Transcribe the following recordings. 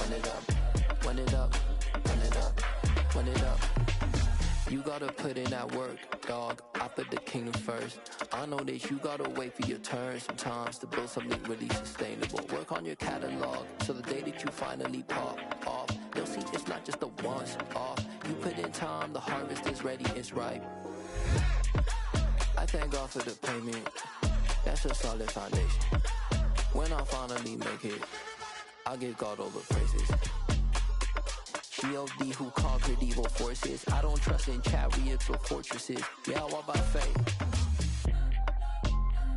run it up, run it up, run it up, run it up. You gotta put in that work, dog. I put the kingdom first. I know that you gotta wait for your turn sometimes to build something really sustainable. Work on your catalog, so the day that you finally pop off, they'll see it's not just a once off. You put in time, the harvest is ready, it's ripe. I thank God for the payment, that's a solid foundation. When I finally make it, I'll give God all the praises. G.O.D. who conquered evil forces. I don't trust in chariots or fortresses. Yeah, I walk by faith.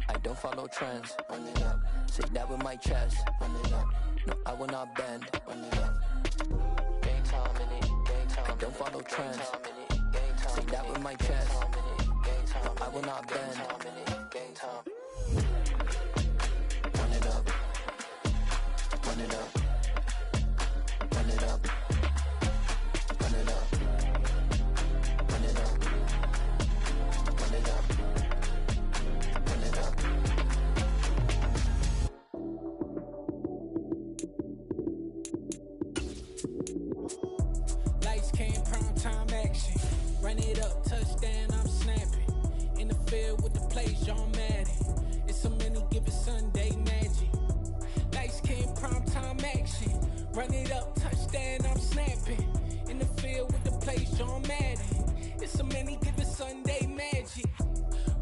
I don't follow trends. Run it up. Say that with my chest. Run it up. No, I will not bend. Run it up. Gang time in it. Gang time. I don't follow trends. Say that with my chest. No, I will not bend. Gang time. Run it up. Run it up. Run it up. Run it up. Run it up. Run it up. Run it up. Lights came, prime time action. Run it up, touchdown, I'm snapping. In the field with the plays, John Madden. It's a many given Sunday magic. Lights came, prime time action. Run it up, touchdown, I'm snapping. In the field with the plays, John Madden. It's a many given Sunday magic.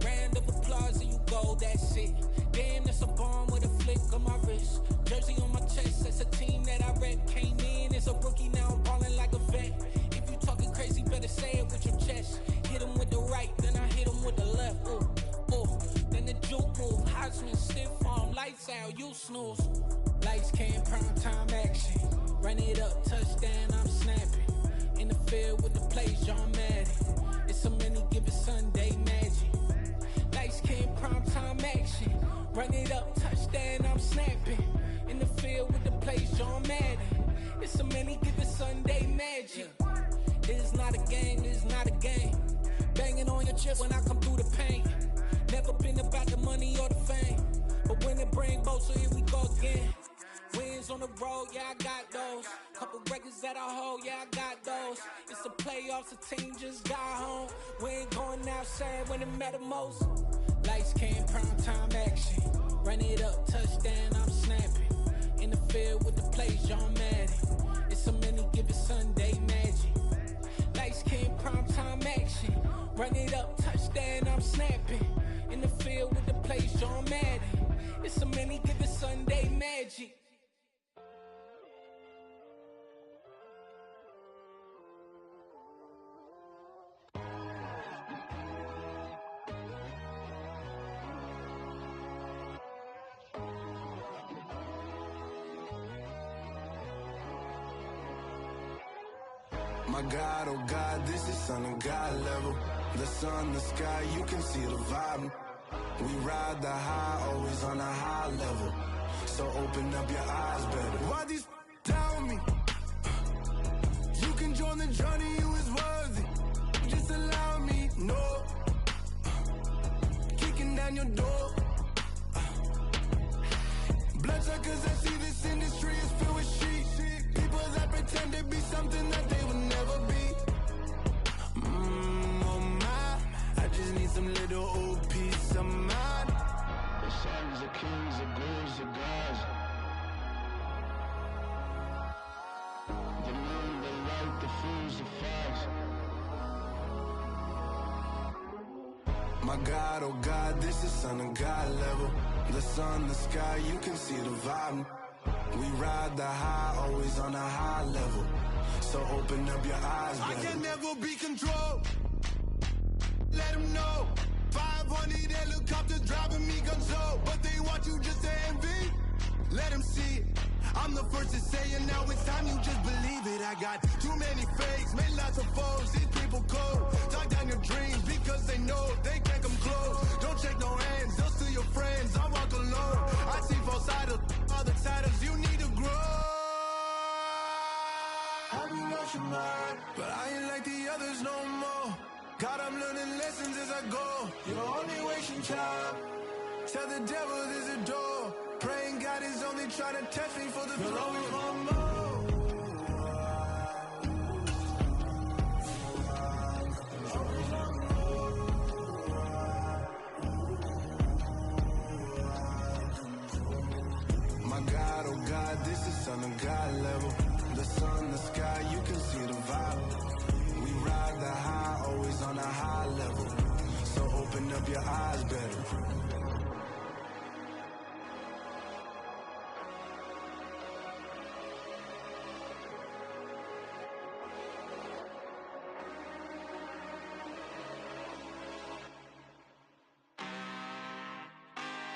Round of applause and you go, that's it. Damn, that's a bomb with a flick on my wrist. Jersey on my chest, that's a team that I rep. Came in as a rookie, now I'm ballin' like a vet. If you talking crazy, better say it with your chest. Hit him with the right, then I hit him with the left. Ooh, ooh. Then the juke move, Heisman stiff arm, lights out, you snooze. Lights came, prime time action. Run it up, touchdown, I'm snapping. In the field with the plays, John Madden. It's a many given Sunday magic. Lights came, prime time action. Run it up, touchdown, I'm snapping. In the field with the plays, John Madden. It's a many given Sunday magic. This is not a game, this is not a game. Banging on your chest when I come through the paint. Never been about the money or the fame. But when it bring both, so here we go again. Wins on the road, yeah, I got those. Couple records that I hold, yeah, I got those. It's the playoffs, the team just got home. We ain't going outside when it matter most. Lights came, prime time action. Run it up, touchdown, I'm snapping. In the field with the plays, John Madden. It's a many given Sunday magic. Lights came, prime time action. Run it up, touchdown, I'm snapping. In the field with the plays, John Madden. It's a many given Sunday magic. My God, oh God, this is Son of God level. The sun, the sky, you can see the vibe. We ride the high, always on a high level. So open up your eyes better. Why these tell me? You can join the journey, you is worthy. Just allow me, no. Kicking down your door. Bloodsuckers, I see this industry is filled with sheep. People that pretend to be something that they will never be. Oh my, I just need some little old peace of mind. The sons of kings, the gurus, the gods. The moon, the light, the fools, the fogs. My God, oh God, this is Son of God level. The sun, the sky, you can see the vibe. We ride the high, always on a high level. So open up your eyes, baby. I can never be controlled. Let them know. 500 helicopters driving me gonzo. But they want you just to envy. Let them see it. I'm the first to say it, now it's time you just believe it. I got too many fakes, made lots of foes. These people cold. Talk down your dreams because they know they can't come close. Don't shake no hands, those to your friends. I walk alone. I see false idols, other titles. You need to grow. Have you lost your mind? But I ain't like the others no more. God, I'm learning lessons as I go. You're only wasting time. Tell the devil there's a door. Praying God is only trying to test me for the flow. this is on a God level. The sun, the sky, you can see the vibe. We ride the high, always on a high level. So open up your eyes better.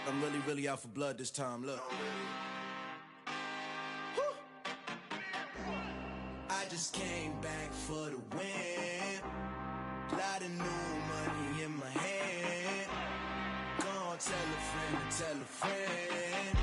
I'm really out for blood this time, look. I just came back for the win. Lot of new money in my hand. Gonna tell a friend to tell a friend.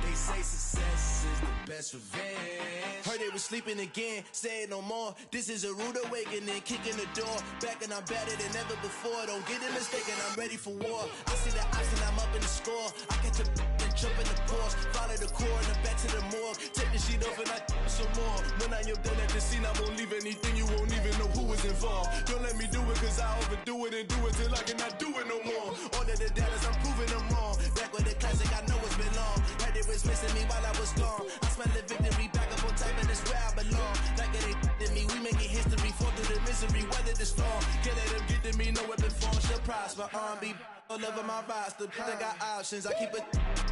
They say success is the best revenge. Heard they was sleeping again, say it no more. This is a rude awakening, kicking the door. Back and I'm better than ever before. Don't get it mistaken, I'm ready for war. I see the option, I'm up in the score. I catch a and jump in the Porsche. Follow the core and the back to the morgue. Take the sheet off and I some more. When I am done at the scene, I won't leave anything. You won't even know who was involved. Don't let me do it, cause I overdo it and do it till I cannot do it no more. All of the doubters, I'm proving them wrong. Back with the classic, I know it's been long. Heard they was missing me while I was gone. I smell the victory, back up on top, and it's where I belong. Like it ain't to me, we making history. Fall through the misery, weather the storm. Can't let them get to me, no weapon form shall prosper. R&B all over my roster, I got options. I keep it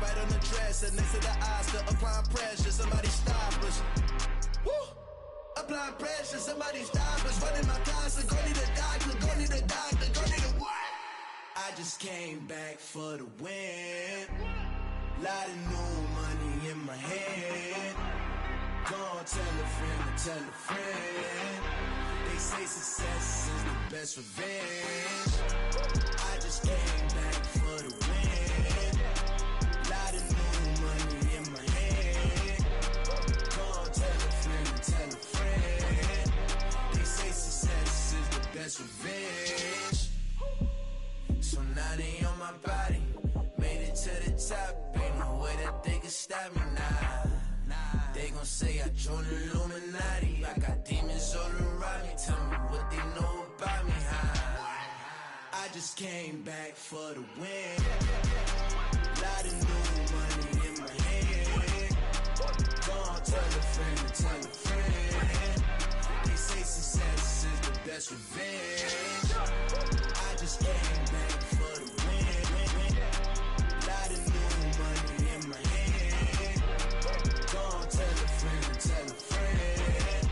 right on the dresser, next to the Oscar. Applying pressure, somebody stop us. Woo! Applying pressure, somebody stop us. Running my closet, go need a doctor, go need a doctor, go need a what? I just came back for the win. Lot of new money in my hand. Gonna tell a friend to tell a friend. They say success is the best revenge. I just came back for the win. Lot of new money in my hand. Gonna tell a friend to tell a friend. They say success is the best revenge. So now they on my body. Made it to the top. Ain't no way that they can stop me now. They gon' say I joined the Illuminati. I got demons all around me. Tell me what they know about me, huh? I just came back for the win. Lot of new money in my hand. Gonna tell a friend to tell a friend. They say success is the best revenge. I just came back for the win. Lot of new money in my hand. Gonna tell a friend to tell a friend.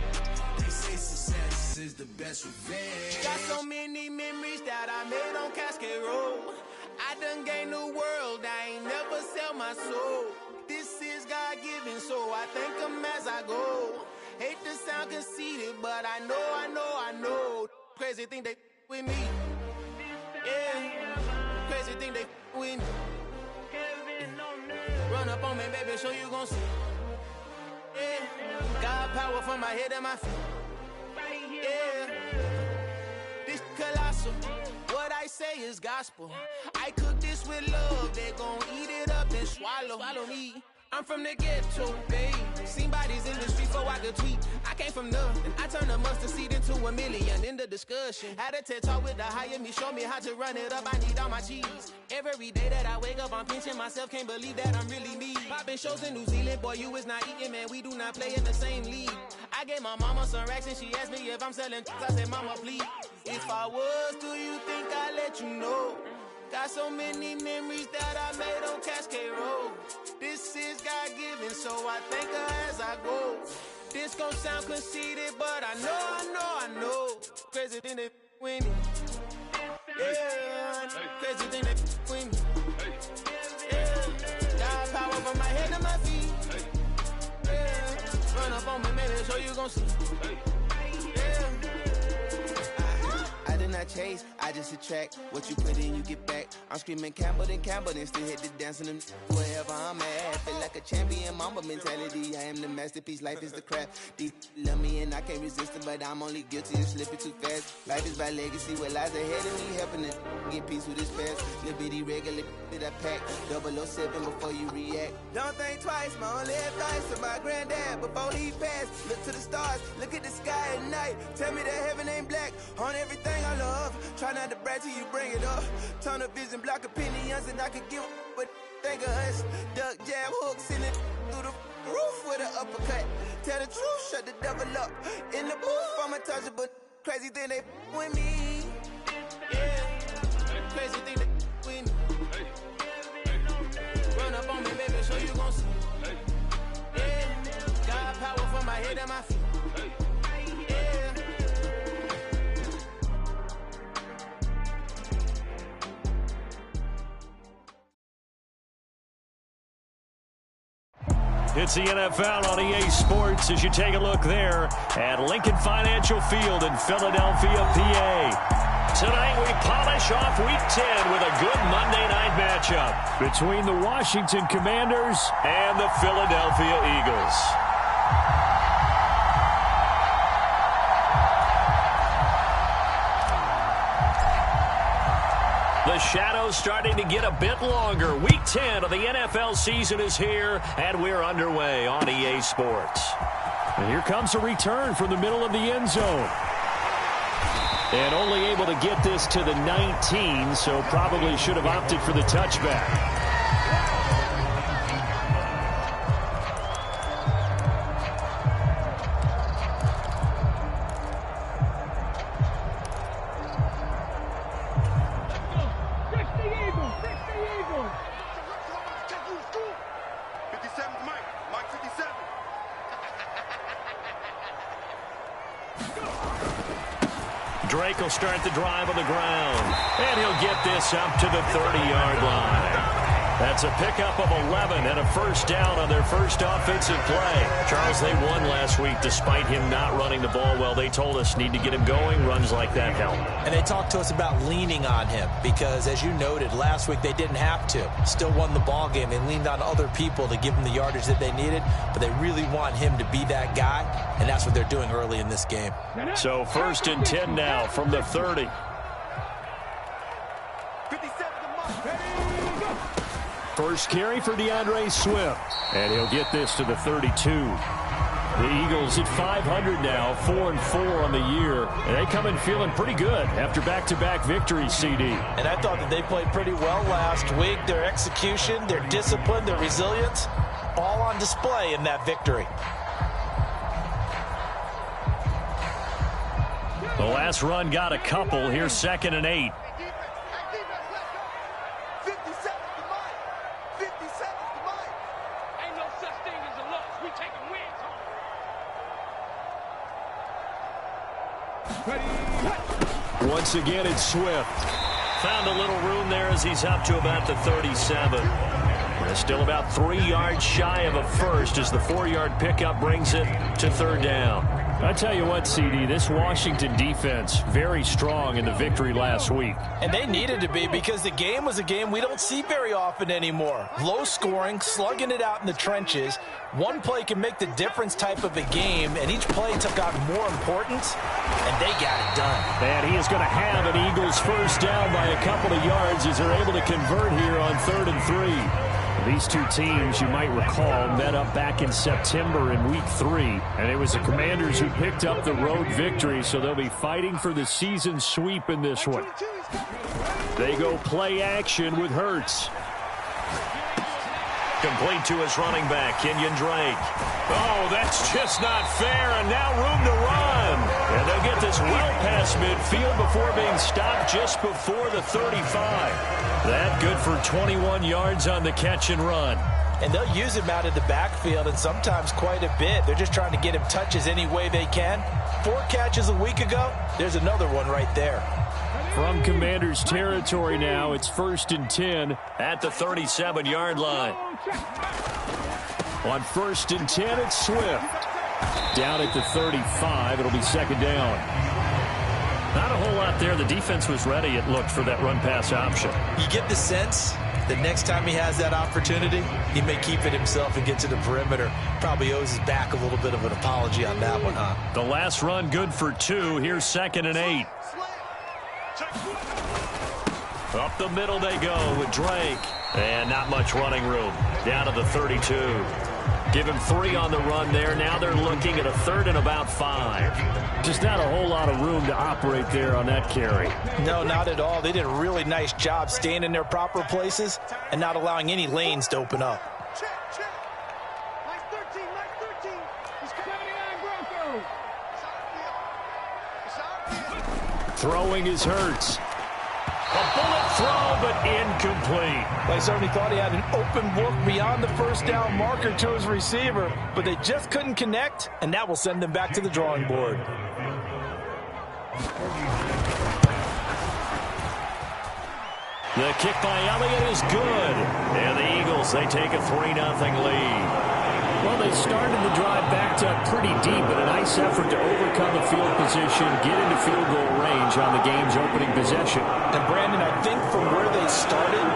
They say success is the best revenge. Got so many memories that I made on Cascade Road. I done gained the world, I ain't never sell my soul. This is God-given, so I thank him as I go. Hate to sound conceited, but I know. Crazy thing they with me. Yeah, crazy thing they with me. Run up on me, baby, so you gon' see. Yeah, God power from my head and my feet. Yeah, this colossal. What I say is gospel. I cook this with love. They gon' eat it up and swallow me. I'm from the ghetto, babe. Seen bodies in the street before I could tweet. I came from nothing. I turned a mustard seed into a million in the discussion. Had a TED talk with the higher me, show me how to run it up. I need all my cheese. Every day that I wake up, I'm pinching myself. Can't believe that I'm really me. Popping shows in New Zealand, boy, you is not eating, man. We do not play in the same league. I gave my mama some racks and she asked me if I'm selling. I said, mama, please. If I was, do you think I'd let you know? Got so many memories that I made on Cascade Road. This is God-given, so I thank her as I go. This gon' sound conceited, but I know. Crazy thing they with me. Yeah, crazy thing they with me. Yeah, God power from my head to my feet. Yeah, run up on me, maybe, so you gon' see. Yeah. I did not chase, I just attract. What you put in, you get back. I'm screaming Campbell, then still hit the dance and them wherever I'm at. Feel like a champion, mamba mentality. I am the masterpiece, life is the crap. These love me and I can't resist it, but I'm only guilty of slipping too fast. Life is by legacy, what lies ahead of me, helping it get peace with this past. Little bitty regular that I pack. 007 before you react. Don't think twice, my only advice to my granddad before he passed. Look to the stars, look at the sky at night. Tell me that heaven ain't black on everything I love. Try not to brag till you bring it up. Tunnel vision, block opinions, and I could give but think of us. Duck, jab, hook, send it through the roof with an Tell the truth, shut the devil up. In the booth, I'm untouchable. Crazy thing they with me. Yeah. Crazy thing they with me. Run up on me, baby, so you gon' see. Yeah. Got power from my head and my feet. Yeah. It's the NFL on EA Sports as you take a look there at Lincoln Financial Field in Philadelphia, PA. Tonight we polish off Week 10 with a good Monday night matchup between the Washington Commanders and the Philadelphia Eagles. The shadow's starting to get a bit longer. Week 10 of the NFL season is here, and we're underway on EA Sports. And here comes a return from the middle of the end zone. And only able to get this to the 19, so probably should have opted for the touchback. Drake will start the drive on the ground, and he'll get this up to the 30-yard line. That's a pickup of 11 and a first down on their first offensive play. Charles, they won last week despite him not running the ball well. They told us need to get him going. Runs like that help. And they talked to us about leaning on him because, as you noted, last week they didn't have to. Still won the ball game. They leaned on other people to give them the yardage that they needed, but they really want him to be that guy, and that's what they're doing early in this game. So 1st and 10 now from the 30. First carry for DeAndre Swift, and he'll get this to the 32. The Eagles at 500 now, 4-4 on the year, and they come in feeling pretty good after back-to-back victories, CD. And I thought that they played pretty well last week. Their execution, their discipline, their resilience, all on display in that victory. The last run got a couple. Here's 2nd and 8. Once again, it's Swift. Found a little room there as he's up to about the 37. We're still about 3 yards shy of a first as the 4-yard pickup brings it to 3rd down. I tell you what, CD, this Washington defense, very strong in the victory last week. And they needed to be because the game was a game we don't see very often anymore. Low scoring, slugging it out in the trenches. One play can make the difference type of a game, and each play took on more importance, and they got it done. And he is going to have an Eagles first down by a couple of yards as they're able to convert here on 3rd and 3. These two teams, you might recall, met up back in September in Week 3, and it was the Commanders who picked up the road victory, so they'll be fighting for the season sweep in this one. They go play action with Hurts. Complete to his running back, Kenyon Drake. Oh, that's just not fair, and now room to run. And they'll get this well past midfield before being stopped just before the 35. That good for 21 yards on the catch and run. And they'll use him out of the backfield, and sometimes quite a bit. They're just trying to get him touches any way they can. 4 catches a week ago, there's another one right there. From Commanders territory now, it's 1st and 10 at the 37-yard line. On 1st and 10, it's Swift. Down at the 35, it'll be 2nd down. Not a whole lot there. The defense was ready, it looked, for that run-pass option. You get the sense that next time he has that opportunity, he may keep it himself and get to the perimeter. Probably owes his back a little bit of an apology on that one, huh? The last run good for 2. Here's 2nd and 8. Up the middle they go with Drake. And not much running room. Down to the 32. Give him 3 on the run there. Now they're looking at a 3rd and about 5. Just not a whole lot of room to operate there on that carry. No, not at all. They did a really nice job staying in their proper places and not allowing any lanes to open up. Throwing is Hurts. A bullet throw, but incomplete. They certainly thought he had an open look beyond the first down marker to his receiver, but they just couldn't connect, and that will send them back to the drawing board. The kick by Elliott is good. And the Eagles, they take a 3-0 lead. Well, they started the drive backed up pretty deep, but a nice effort to overcome the field position, get into field goal range on the game's opening possession. And Brandon, I think from where they started,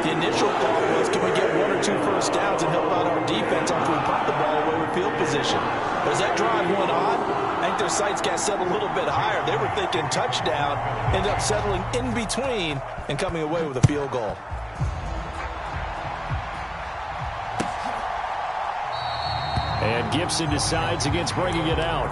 the initial thought was, can we get 1 or 2 first downs and help out our defense after we pop the ball away with field position? But as that drive went on, I think their sights got set a little bit higher. They were thinking touchdown, ended up settling in between and coming away with a field goal. And Gibson decides against bringing it out.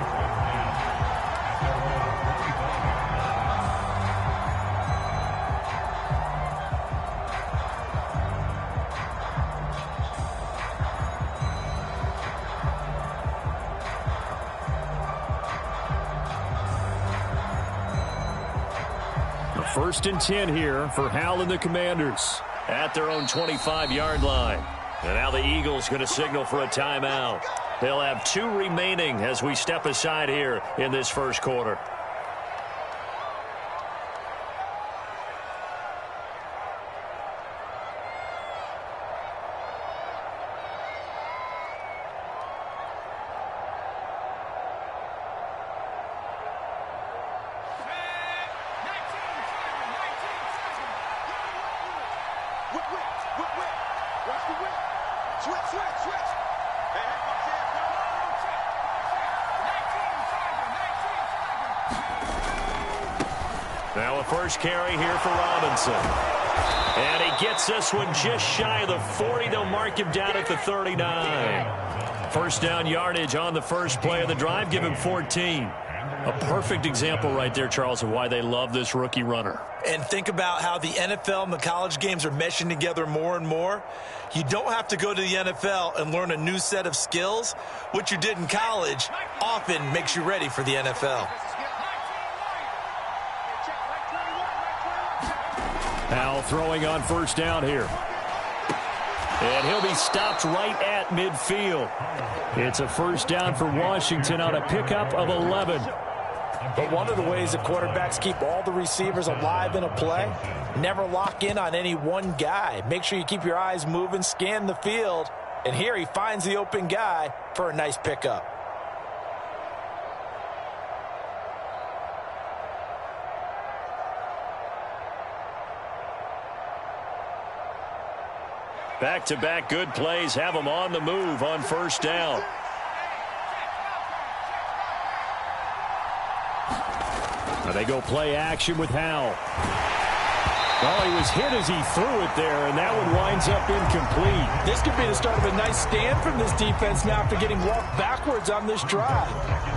The 1st and 10 here for Hal and the Commanders at their own 25-yard line. And now the Eagles going to signal for a timeout. They'll have 2 remaining as we step aside here in this first quarter. Now a first carry here for Robinson. And he gets this one just shy of the 40. They'll mark him down at the 39. First down yardage on the first play of the drive. Give him 14. A perfect example right there, Charles, of why they love this rookie runner. And think about how the NFL and the college games are meshing together more and more. You don't have to go to the NFL and learn a new set of skills. What you did in college often makes you ready for the NFL. Hal throwing on first down here. And he'll be stopped right at midfield. It's a first down for Washington on a pickup of 11. But one of the ways that quarterbacks keep all the receivers alive in a play, never lock in on any one guy. Make sure you keep your eyes moving, scan the field. And here he finds the open guy for a nice pickup. Back-to-back good plays have them on the move on first down. Now they go play action with Hal. Oh, he was hit as he threw it there, and that one winds up incomplete. This could be the start of a nice stand from this defense now after getting walked backwards on this drive.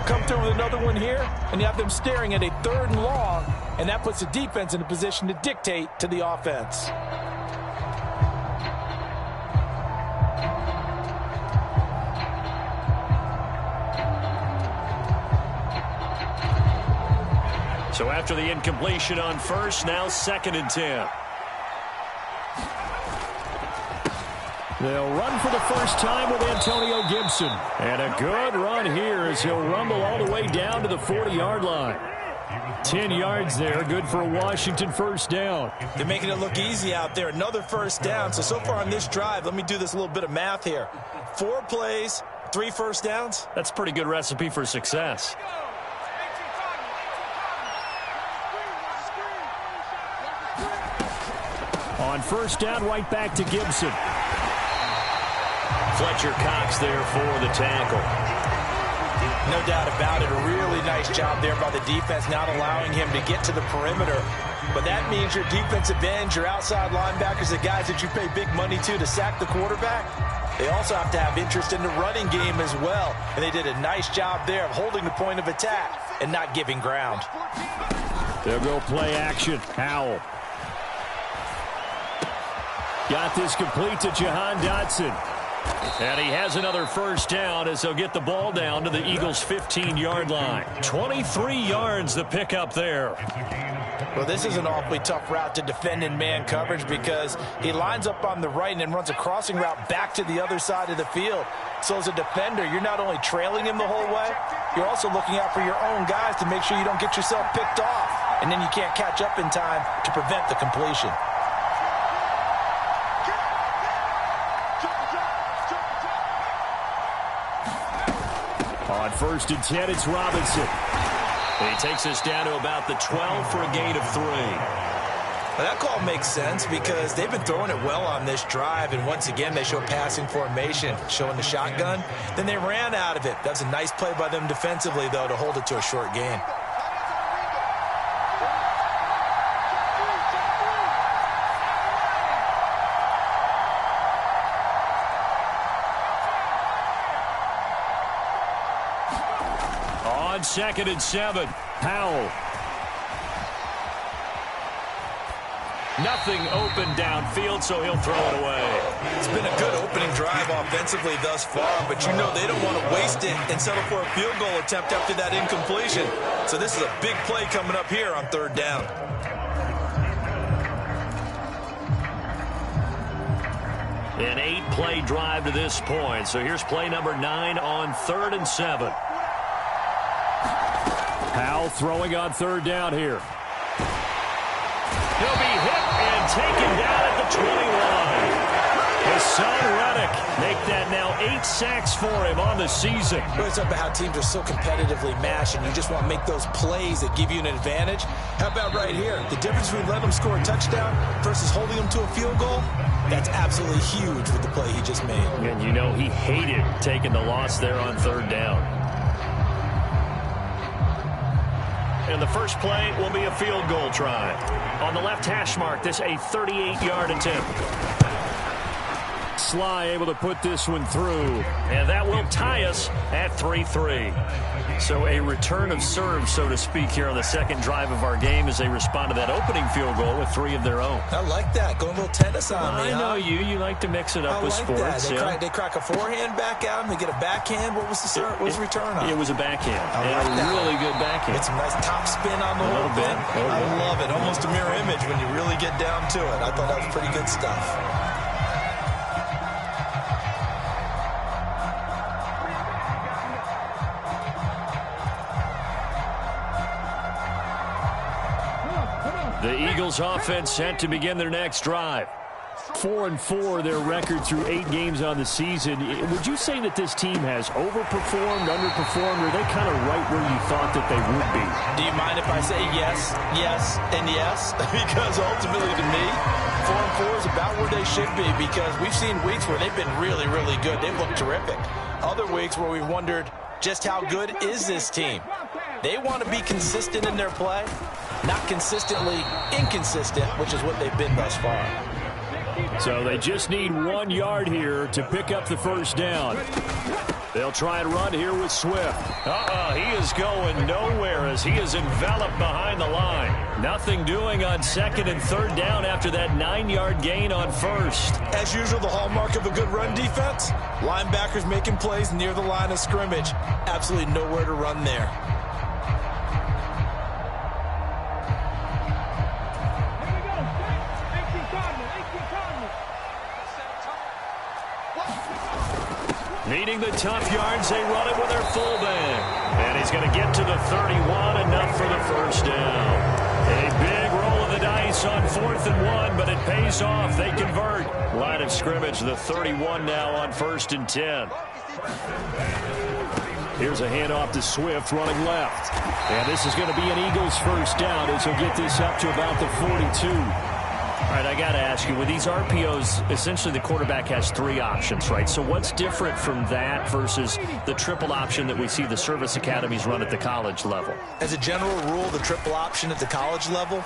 Come through with another one here, and you have them staring at a 3rd and long, and that puts the defense in a position to dictate to the offense. So after the incompletion on first, now 2nd and 10. They'll run for the first time with Antonio Gibson. And a good run here as he'll rumble all the way down to the 40-yard line. 10 yards there, good for a Washington first down. They're making it look easy out there. Another first down. So far on this drive, let me do this little bit of math here. 4 plays, 3 first downs. That's a pretty good recipe for success. On first down, right back to Gibson. Fletcher Cox there for the tackle. No doubt about it. A really nice job there by the defense, not allowing him to get to the perimeter. But that means your defensive ends, your outside linebackers, the guys that you pay big money to sack the quarterback, they also have to have interest in the running game as well. And they did a nice job there of holding the point of attack and not giving ground. They'll go play action. Howell. Got this complete to Jahan Dotson. And he has another first down as they'll get the ball down to the Eagles' 15-yard line. 23 yards the pickup there. Well, this is an awfully tough route to defend in man coverage because he lines up on the right and then runs a crossing route back to the other side of the field. So as a defender, you're not only trailing him the whole way, you're also looking out for your own guys to make sure you don't get yourself picked off. And then you can't catch up in time to prevent the completion. On 1st and 10, it's Robinson. He takes us down to about the 12 for a gain of 3. Well, that call makes sense because they've been throwing it well on this drive, and once again they show passing formation, showing the shotgun. Then they ran out of it. That's a nice play by them defensively, though, to hold it to a short gain. On 2nd and 7, Powell. Nothing open downfield, so he'll throw it away. It's been a good opening drive offensively thus far, but you know they don't want to waste it and settle for a field goal attempt after that incompletion. So this is a big play coming up here on 3rd down. An 8-play drive to this point. So here's play number 9 on 3rd and 7. Powell throwing on 3rd down here. He'll be hit and taken down at the 21. His son Reddick make that now 8 sacks for him on the season. It's up about how teams are so competitively matched and you just want to make those plays that give you an advantage. How about right here? The difference between letting them score a touchdown versus holding them to a field goal, that's absolutely huge with the play he just made. And you know he hated taking the loss there on 3rd down. And the first play will be a field goal try. On the left hash mark, this a 38-yard attempt. Sly able to put this one through. And that will tie us at 3-3. So a return of serve, so to speak, here on the second drive of our game as they respond to that opening field goal with 3 of their own. I like that. Going a little tennis on me, I know you like to mix it up with sports. They crack a forehand back out and they get a backhand. What was the return on? It was a backhand. Really good backhand. Get some nice top spin on the whole thing. I love it. Almost a mirror image when you really get down to it. I thought that was pretty good stuff. The Eagles offense set to begin their next drive. 4-4 their record through 8 games on the season. Would you say that this team has overperformed, underperformed, or are they kind of right where you thought that they would be? Do you mind if I say yes, yes, and yes? Because ultimately to me, 4-4 is about where they should be because we've seen weeks where they've been really, really good. They've looked terrific. Other weeks where we've wondered just how good is this team? They want to be consistent in their play, not consistently inconsistent, which is what they've been thus far. So they just need 1 yard here to pick up the first down. They'll try and run here with Swift. He is going nowhere as he is enveloped behind the line. Nothing doing on 2nd and 3rd down after that 9-yard gain on 1st. As usual, the hallmark of a good run defense, linebackers making plays near the line of scrimmage. Absolutely nowhere to run there. Needing the tough yards, they run it with their fullback. And he's going to get to the 31, enough for the first down. A big roll of the dice on 4th and 1, but it pays off. They convert. Line of scrimmage, the 31 now on 1st and 10. Here's a handoff to Swift running left. And this is going to be an Eagles first down as he'll get this up to about the 42. All right, I got to ask you, with these RPOs, essentially the quarterback has 3 options, right? So what's different from that versus the triple option that we see the service academies run at the college level? As a general rule, the triple option at the college level,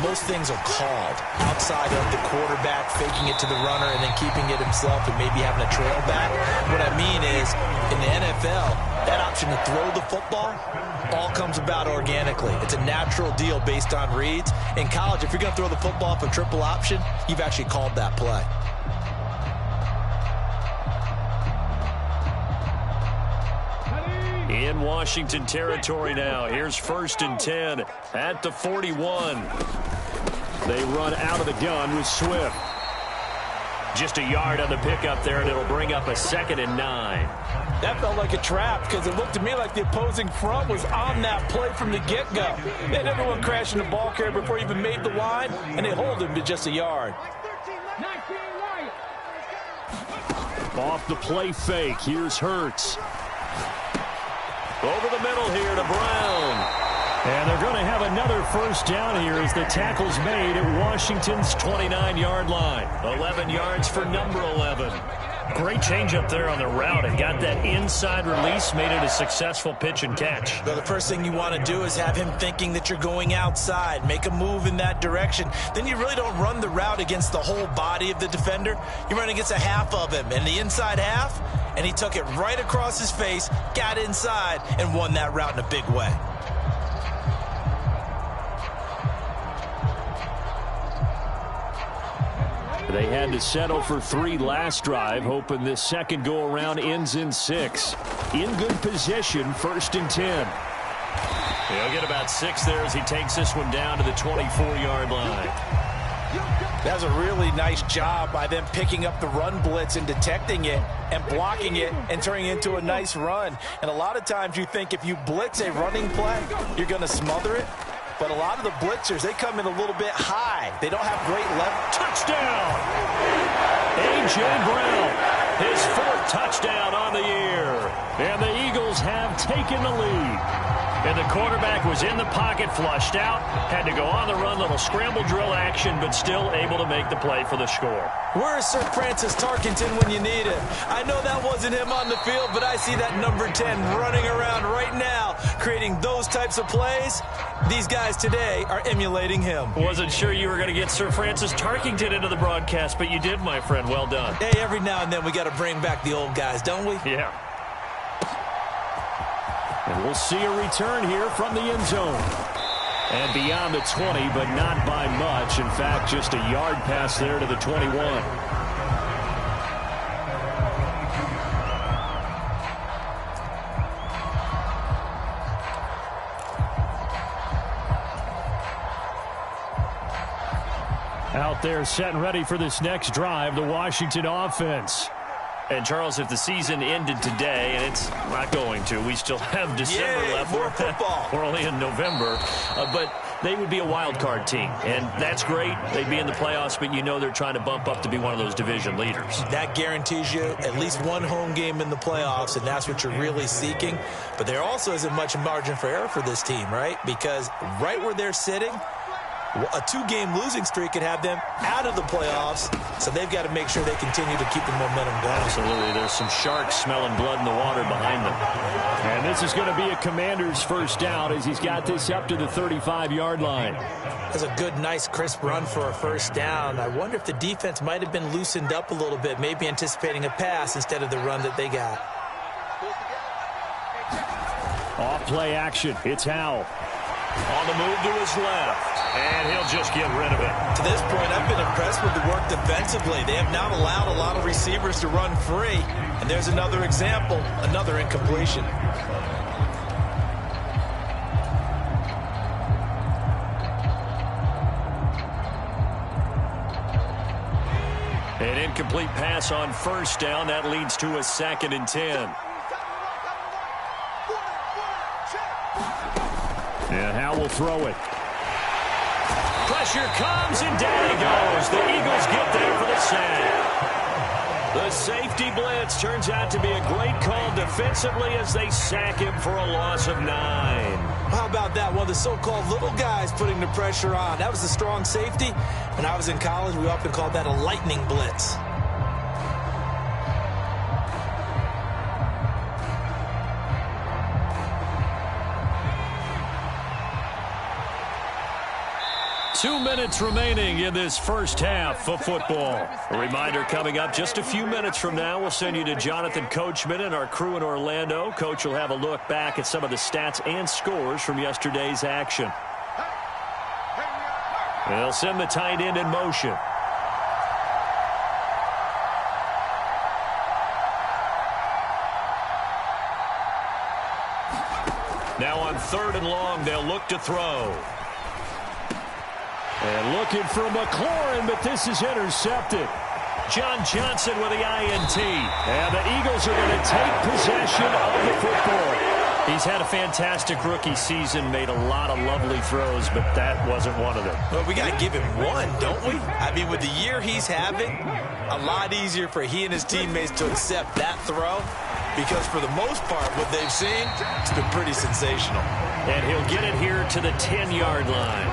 most things are called outside of the quarterback faking it to the runner and then keeping it himself and maybe having a trail back. What I mean is, in the NFL, that option to throw the football all comes about organically. It's a natural deal based on reads. In college, if you're going to throw the football off a triple option, you've actually called that play. In Washington territory now. Here's 1st and 10 at the 41. They run out of the gun with Swift. Just a yard on the pickup there, and it'll bring up a 2nd and 9. That felt like a trap because it looked to me like the opposing front was on that play from the get-go. They had everyone crashing the ball carrier before he even made the line, and they hold him to just a yard. Off the play fake, here's Hurts. Over the middle here to Brown. And they're going to have another 1st down here as the tackle's made at Washington's 29-yard line. 11 yards for number 11. Great change up there on the route and got that inside release, made it a successful pitch and catch. Well, the first thing you want to do is have him thinking that you're going outside, make a move in that direction. Then you really don't run the route against the whole body of the defender. You run against a half of him, and the inside half, and he took it right across his face, got inside, and won that route in a big way. They had to settle for 3 last drive, hoping this second go-around ends in 6. In good position, 1st and 10. He'll get about 6 there as he takes this one down to the 24-yard line. That was a really nice job by them picking up the run blitz and detecting it and blocking it and turning it into a nice run. And a lot of times you think if you blitz a running play, you're going to smother it. But a lot of the blitzers, they come in a little bit high. They don't have great leverage. Touchdown! A.J. Brown, his 4th touchdown on the year. And the Eagles have taken the lead. And the quarterback was in the pocket, flushed out, had to go on the run, little scramble drill action, but still able to make the play for the score. Where is Sir Francis Tarkenton when you need him? I know that wasn't him on the field, but I see that number 10 running around right now, creating those types of plays. These guys today are emulating him. Wasn't sure you were going to get Sir Francis Tarkenton into the broadcast, but you did, my friend. Well done. Hey, every now and then we got to bring back the old guys, don't we? Yeah. And we'll see a return here from the end zone. And beyond the 20, but not by much. In fact, just a yard pass there to the 21. Out there set and ready for this next drive, the Washington offense. And, Charles, if the season ended today, and it's not going to, we still have December left. More football. We're only in November. But they would be a wild card team, and that's great. They'd be in the playoffs, but you know they're trying to bump up to be one of those division leaders. That guarantees you at least one home game in the playoffs, and that's what you're really seeking. But there also isn't much margin for error for this team, right? Because right where they're sitting, a 2-game losing streak could have them out of the playoffs, so they've got to make sure they continue to keep the momentum going. Absolutely. There's some sharks smelling blood in the water behind them. And this is going to be a Commander's 1st down as he's got this up to the 35-yard line. That's a good, nice, crisp run for a 1st down. I wonder if the defense might have been loosened up a little bit, maybe anticipating a pass instead of the run that they got. Off play action. It's Howell. On the move to his left. And he'll just get rid of it. To this point, I've been impressed with the work defensively. They have not allowed a lot of receivers to run free. And there's another example, another incompletion. An incomplete pass on 1st down. That leads to a 2nd and 10. And Howell will throw it. Pressure comes, and down he goes. The Eagles get there for the sack. The safety blitz turns out to be a great call defensively as they sack him for a loss of 9. How about that? One of the so-called little guys putting the pressure on. That was a strong safety. When I was in college, we often called that a lightning blitz. Two minutes remaining in this 1st half of football. A reminder coming up just a few minutes from now. We'll send you to Jonathan Coachman and our crew in Orlando. Coach will have a look back at some of the stats and scores from yesterday's action. They'll send the tight end in motion. Now on 3rd and long, they'll look to throw. And looking for McLaurin, but this is intercepted. John Johnson with the INT. And the Eagles are going to take possession of the football. He's had a fantastic rookie season, made a lot of lovely throws, but that wasn't one of them. Well, we got to give him one, don't we? I mean, with the year he's having, a lot easier for he and his teammates to accept that throw, because for the most part, what they've seen, it's been pretty sensational. And he'll get it here to the 10-yard line.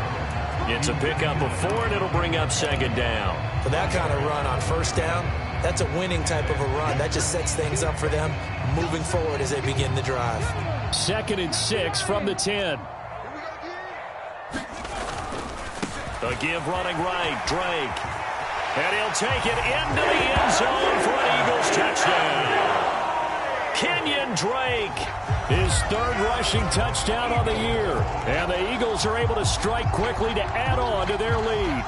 It's a pickup of 4, and it'll bring up 2nd down. For that kind of run on 1st down, that's a winning type of a run. That just sets things up for them moving forward as they begin the drive. 2nd and 6 from the 10. The give running right, Drake. And he'll take it into the end zone for an Eagles touchdown. Kenyon Drake, his 3rd rushing touchdown on the year. And the Eagles are able to strike quickly to add on to their lead.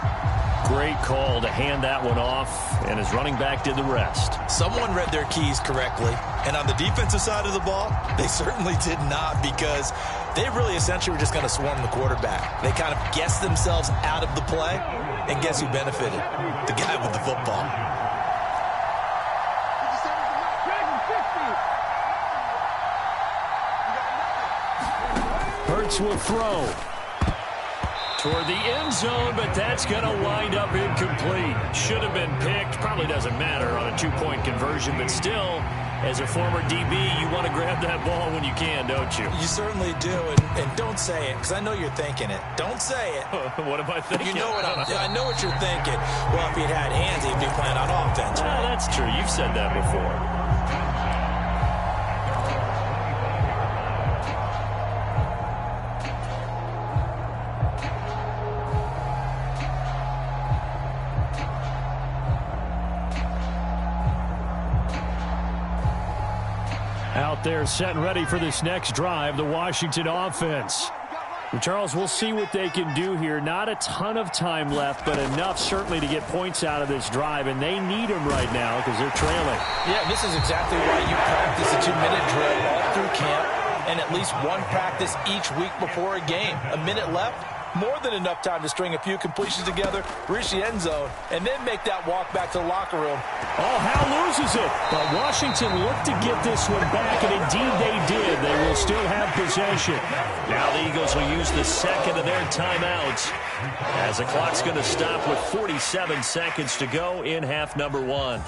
Great call to hand that one off, and his running back did the rest. Someone read their keys correctly, and on the defensive side of the ball, they certainly did not, because they really essentially were just going to swarm the quarterback. They kind of guessed themselves out of the play, and guess who benefited? The guy with the football. Hurts will throw toward the end zone, but that's going to wind up incomplete. Should have been picked. Probably doesn't matter on a 2-point conversion, but still, as a former DB, you want to grab that ball when you can, don't you? You certainly do, and don't say it, because I know you're thinking it. Don't say it. What am I thinking? You know what I know what you're thinking. Well, if he'd had hands, he'd be playing on offense. Well, that's true. You've said that before. Out there set and ready for this next drive, the Washington offense. And Charles, we'll see what they can do here. Not a ton of time left, but enough certainly to get points out of this drive, and they need them right now because they're trailing. Yeah, this is exactly why you practice a 2-minute drill all through camp and at least one practice each week before a game. A minute left, more than enough time to string a few completions together, reach the end zone, and then make that walk back to the locker room. Oh, Hal loses it. But Washington looked to get this one back, and indeed they did. They will still have possession. Now the Eagles will use the 2nd of their timeouts as the clock's going to stop with 47 seconds to go in half number 1.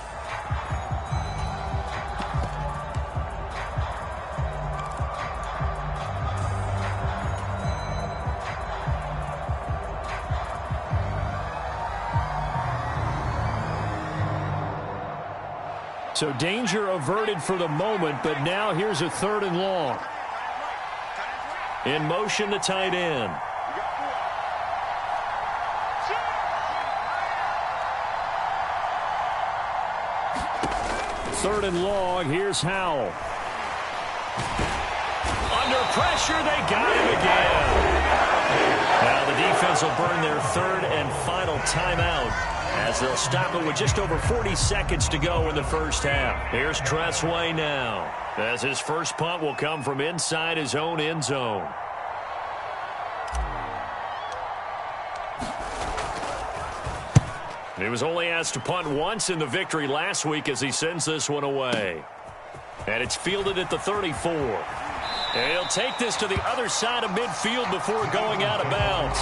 So danger averted for the moment, but now here's a 3rd and long. In motion, the tight end. Third and long, here's Howell. Under pressure, they got him again. Now the defense will burn their 3rd and final timeout, as they'll stop it with just over 40 seconds to go in the first half. Here's Tressway now, as his first punt will come from inside his own end zone. He was only asked to punt once in the victory last week as he sends this one away. And it's fielded at the 34. And he'll take this to the other side of midfield before going out of bounds.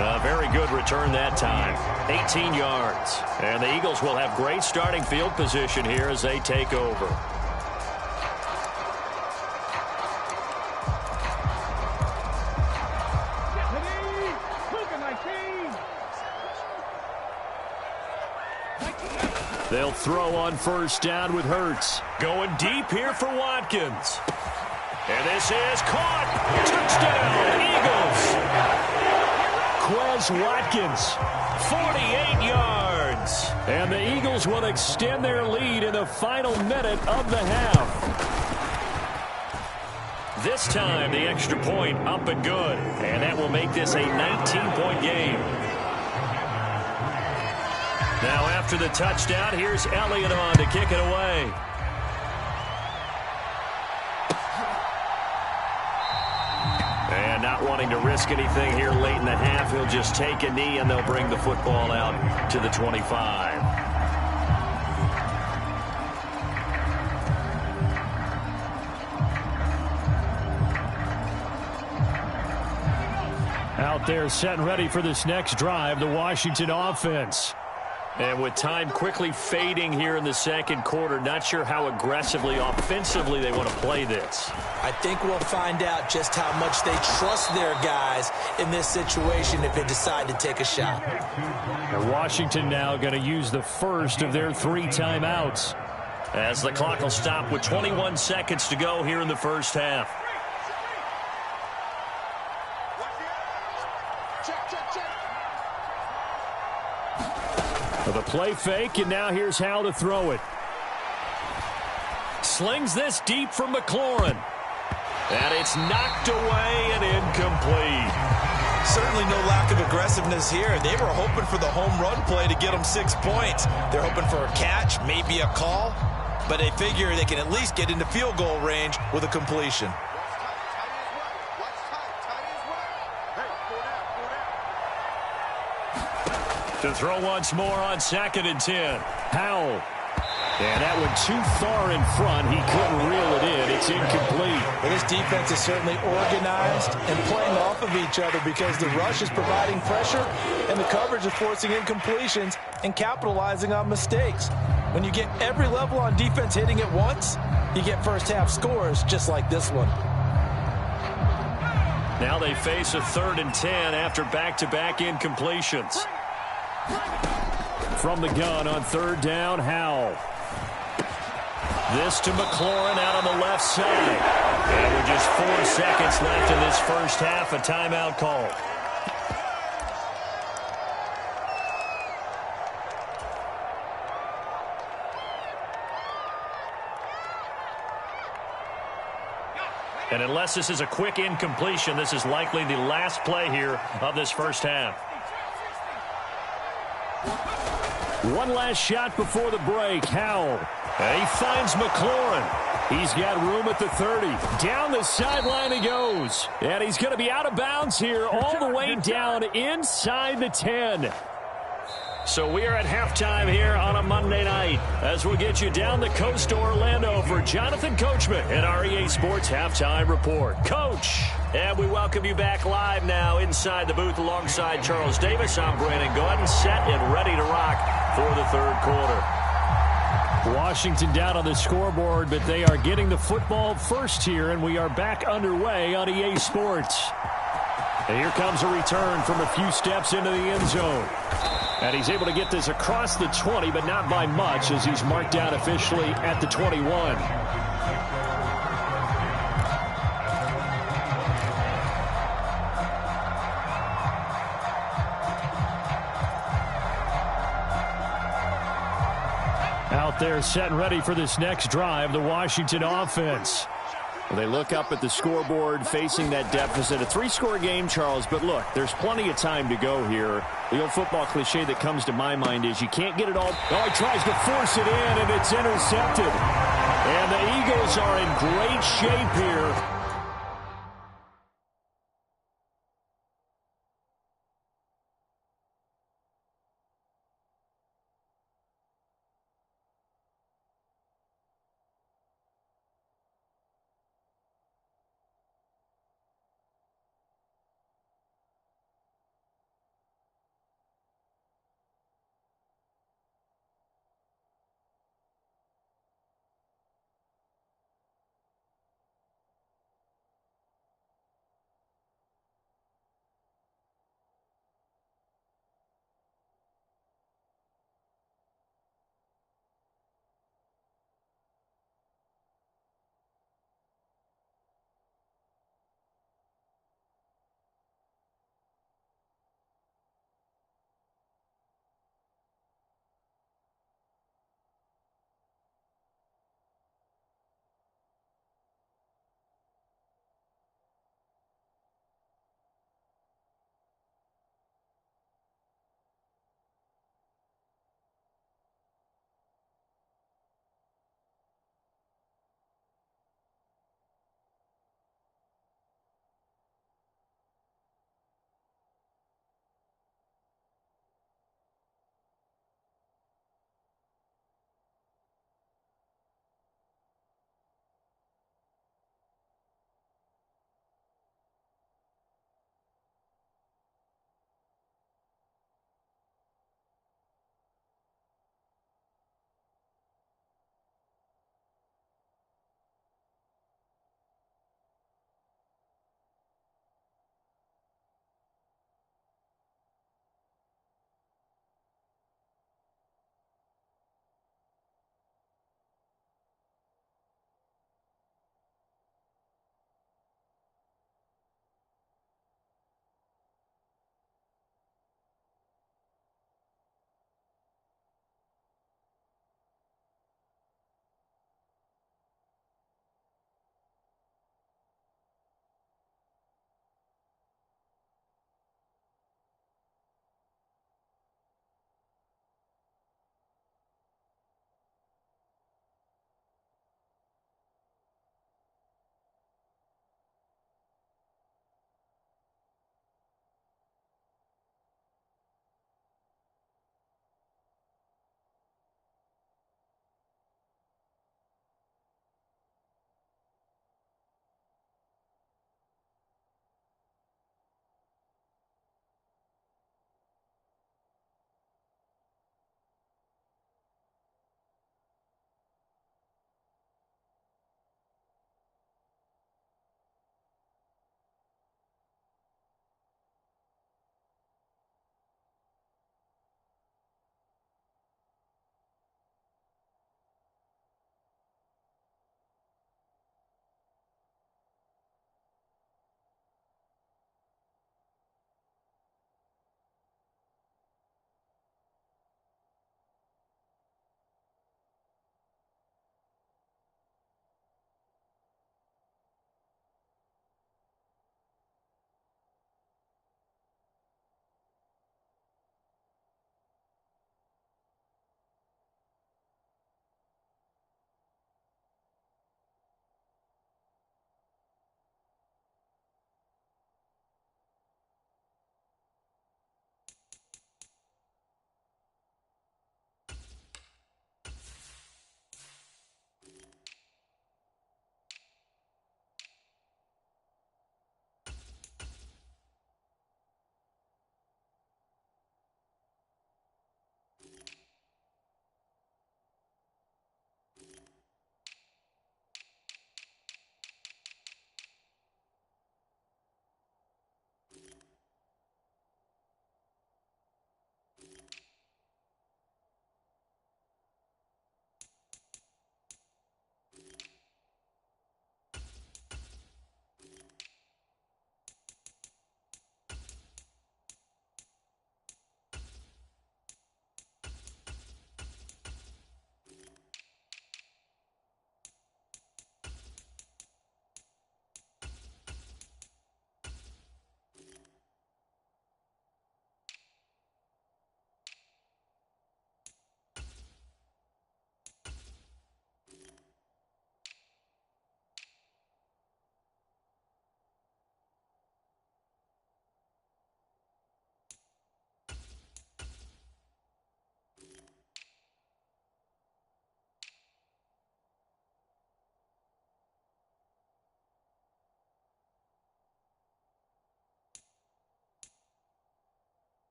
A very good return that time. 18 yards. And the Eagles will have great starting field position here as they take over. They'll throw on first down with Hurts. Going deep here for Watkins. And this is caught. Touchdown, Eagles. Quez Watkins, 48 yards. And the Eagles will extend their lead in the final minute of the half. This time, the extra point up and good. And that will make this a 19-point game. Now after the touchdown, here's Elliott on to kick it away. not wanting to risk anything here late in the half. He'll just take a knee, and they'll bring the football out to the 25. Out there set and ready for this next drive, the Washington offense. And with time quickly fading here in the second quarter, not sure how aggressively, offensively they want to play this. I think we'll find out just how much they trust their guys in this situation if they decide to take a shot. And Washington now going to use the first of their 3 timeouts, as the clock will stop with 21 seconds to go here in the first half. The play fake, and now here's Hal to throw it. Slings this deep from McLaurin. And it's knocked away and incomplete. Certainly no lack of aggressiveness here. They were hoping for the home run play to get them 6 points. They're hoping for a catch, maybe a call, but they figure they can at least get into field goal range with a completion. To throw once more on 2nd and 10. Howell. And that one too far in front. He couldn't reel it in. It's incomplete. But this defense is certainly organized and playing off of each other because the rush is providing pressure and the coverage is forcing incompletions and capitalizing on mistakes. When you get every level on defense hitting at once, you get first half scores just like this one. Now they face a 3rd and 10 after back-to-back incompletions. From the gun on 3rd down, Howell. This to McLaurin out on the left side. And with just 4 seconds left in this first half, a timeout call. And unless this is a quick incompletion, this is likely the last play here of this first half. One last shot before the break. Howell. And he finds McLaurin. He's got room at the 30. Down the sideline he goes. And he's going to be out of bounds here all the way down inside the 10. So we are at halftime here on a Monday night as we'll get you down the coast to Orlando for Jonathan Coachman and our EA Sports Halftime Report. Coach, and we welcome you back live now inside the booth alongside Charles Davis. I'm Brandon Gordon, set and ready to rock for the 3rd quarter. Washington down on the scoreboard, but they are getting the football first here, and we are back underway on EA Sports. And here comes a return from a few steps into the end zone. And he's able to get this across the 20, but not by much, as he's marked down officially at the 21. Out there set and ready for this next drive, the Washington offense. Well, they look up at the scoreboard facing that deficit. A 3-score game, Charles, but look, there's plenty of time to go here. The old football cliche that comes to my mind is you can't get it all. Oh, he tries to force it in, and it's intercepted. And the Eagles are in great shape here.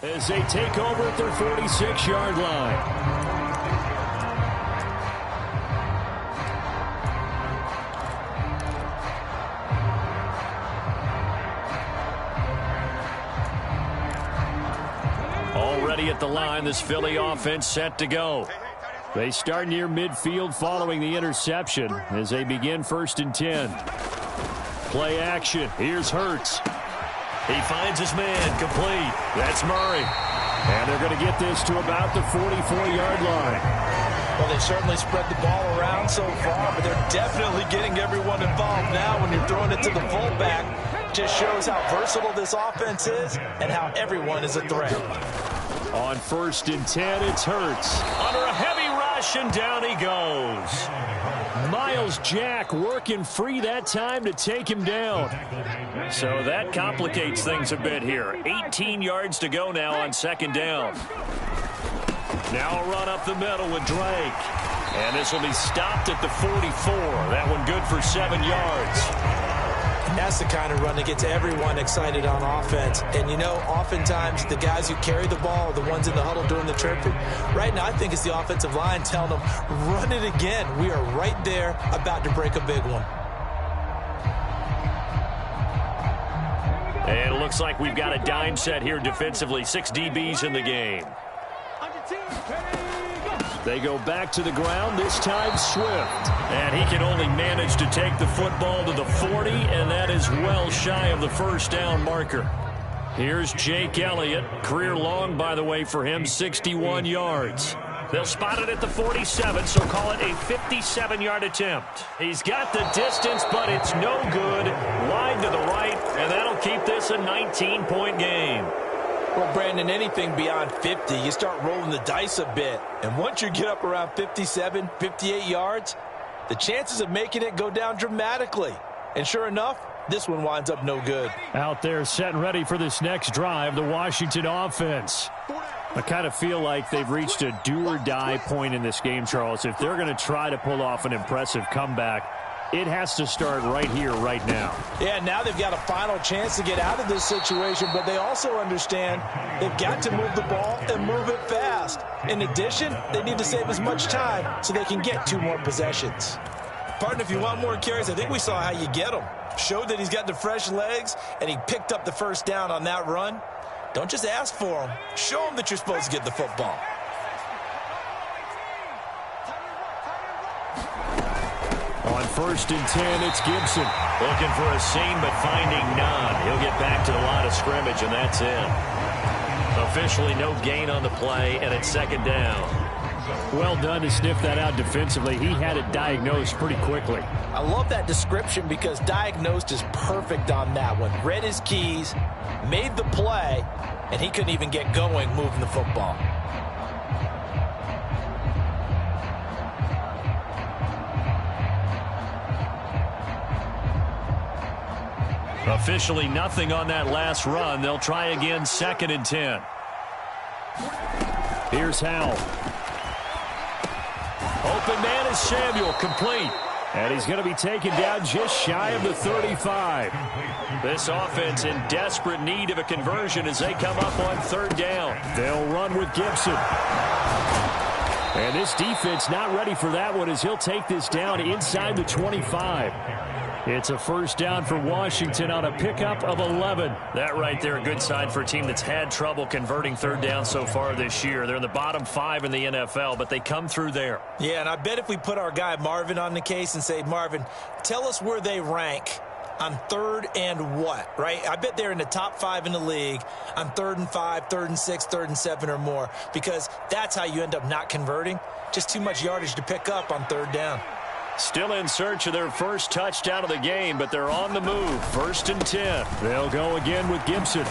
as they take over at their 46-yard line. Already at the line, this Philly offense set to go. They start near midfield following the interception as they begin 1st and 10. Play action. Here's Hurts. He finds his man, complete. That's Murray. And they're going to get this to about the 44-yard line. Well, they certainly spread the ball around so far, but they're definitely getting everyone involved now when you're throwing it to the fullback. Just shows how versatile this offense is and how everyone is a threat. On 1st and 10, it's Hurts. Under a heavy rush, and down he goes. Miles Jack working free that time to take him down. So that complicates things a bit here. 18 yards to go now on 2nd down. Now a run up the middle with Drake. And this will be stopped at the 44. That one good for 7 yards. That's the kind of run that gets everyone excited on offense. And, you know, oftentimes the guys who carry the ball are the ones in the huddle during the chirping. Right now, I think it's the offensive line telling them, run it again. We are right there about to break a big one. And it looks like we've got a dime set here defensively. 6 DBs in the game. They go back to the ground, this time Swift. And he can only manage to take the football to the 40, and that is well shy of the 1st down marker. Here's Jake Elliott. Career long, by the way, for him, 61 yards. They'll spot it at the 47, so call it a 57-yard attempt. He's got the distance, but it's no good. Wide to the right, and that'll keep this a 19-point game. Well, Brandon, anything beyond 50, you start rolling the dice a bit. And once you get up around 57, 58 yards, the chances of making it go down dramatically. And sure enough, this one winds up no good. Out there set and ready for this next drive, the Washington offense. I kind of feel like they've reached a do-or-die point in this game, Charles. If they're going to try to pull off an impressive comeback, it has to start right here, right now. Yeah, now they've got a final chance to get out of this situation, but they also understand they've got to move the ball and move it fast. In addition, they need to save as much time so they can get 2 more possessions. Partner, if you want more carries, I think we saw how you get them. Showed that he's got the fresh legs, and he picked up the 1st down on that run. Don't just ask for them. Show them that you're supposed to get the football. On 1st and 10, it's Gibson. Looking for a seam, but finding none. He'll get back to the line of scrimmage, and that's it. Officially no gain on the play, and it's 2nd down. Well done to sniff that out defensively. He had it diagnosed pretty quickly. I love that description because diagnosed is perfect on that one. Read his keys, made the play, and he couldn't even get going moving the football. Officially nothing on that last run. They'll try again 2nd and 10. Here's Howell. Open man is Samuel, complete. And he's going to be taken down just shy of the 35. This offense in desperate need of a conversion as they come up on 3rd down. They'll run with Gibson. And this defense not ready for that one as he'll take this down inside the 25. It's a 1st down for Washington on a pickup of 11. That right there, a good sign for a team that's had trouble converting 3rd down so far this year. They're in the bottom 5 in the NFL, but they come through there. Yeah, and I bet if we put our guy Marvin on the case and say, Marvin, tell us where they rank on 3rd and what, right? I bet they're in the top 5 in the league on 3rd and 5, 3rd and 6, 3rd and 7 or more, because that's how you end up not converting. Just too much yardage to pick up on 3rd down. Still in search of their first touchdown of the game, but they're on the move. 1st and 10. They'll go again with Gibson.